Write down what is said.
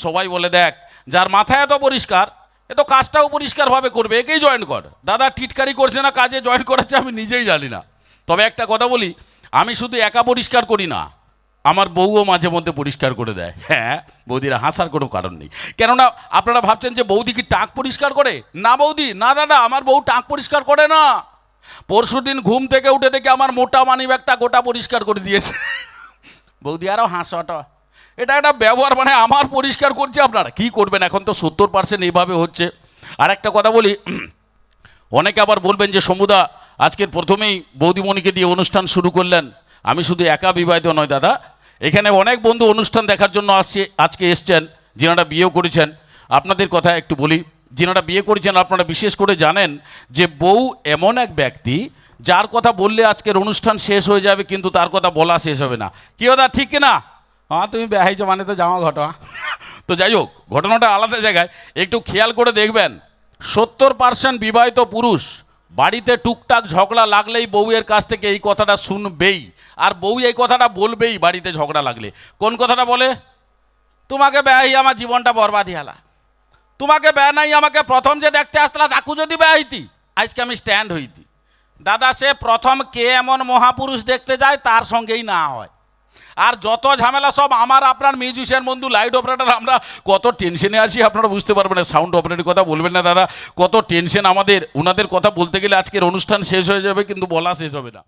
সবাই বলে দেখ যার মাথায় এত পরিষ্কার এ তো কাজটাও পরিষ্কারভাবে করবে, একেই জয়েন কর। দাদা টিটকারি করছে না কাজে জয়েন করাচ্ছে আমি নিজেই জানি না। তবে একটা কথা বলি, আমি শুধু একা পরিষ্কার করি না, আমার বউও মাঝে মধ্যে পরিষ্কার করে দেয়। হ্যাঁ বৌদিরা, হাসার কোনো কারণ নেই। কেননা আপনারা ভাবছেন যে বৌদি কি টাক পরিষ্কার করে? না বৌদি, না দাদা, আমার বউ টাক পরিষ্কার করে না। পরশুদিন ঘুম থেকে উঠে দেখে আমার মোটা মানি ব্যাগটা গোটা পরিষ্কার করে দিয়েছে। বৌদি আরও হাসাটা, এটা একটা ব্যবহার, মানে আমার পরিষ্কার করছে, আপনারা কী করবেন? এখন তো 70% এইভাবে হচ্ছে। আর একটা কথা বলি, অনেকে আবার বলবেন যে সমুদা আজকের প্রথমেই বৌদিমণিকে দিয়ে অনুষ্ঠান শুরু করলেন। আমি শুধু একা বিবাহিত নয় দাদা, এখানে অনেক বন্ধু অনুষ্ঠান দেখার জন্য আজকে এসছেন যিনারা বিয়েও করেছেন। আপনাদের কথা একটু বলি, যিনারা বিয়ে করেছেন আপনারা বিশেষ করে জানেন যে বউ এমন এক ব্যক্তি যার কথা বললে আজকের অনুষ্ঠান শেষ হয়ে যাবে কিন্তু তার কথা বলা শেষ হবে না। কি দাদা, ঠিক কিনা? হ্যাঁ, তুমি বেহাইছো মানে তো জামা ঘটনা। তো যাই হোক, ঘটনাটা আলাদা জায়গায়, একটু খেয়াল করে দেখবেন 70% বিবাহিত পুরুষ বাড়িতে টুকটাক ঝগড়া লাগলেই বউয়ের কাছ থেকে এই কথাটা শুনবেই, আর বউ এই কথাটা বলবেই বাড়িতে ঝগড়া লাগলে। কোন কথাটা বলে? তোমাকে বেহাই আমার জীবনটা বরবাদি হালা, তোমাকে বেয়া নাই আমাকে প্রথম যে দেখতে আসতলা তাকু যদি বেহাইতি আজকে আমি স্ট্যান্ড হইতি। দাদা, সে প্রথম কে এমন মহাপুরুষ দেখতে যায় তার সঙ্গেই না হয়। আর যত ঝামেলা সব আমার আপনার মিউজিশিয়ান বন্ধু, লাইট অপারেটর, আমরা কত টেনশনে আছি আপনারা বুঝতে পারবেন না। সাউন্ড অপারেটরের কথা বলবেন না দাদা, কত টেনশন আমাদের। ওনাদের কথা বলতে গেলে আজকের অনুষ্ঠান শেষ হয়ে যাবে কিন্তু বলা শেষ হবে না।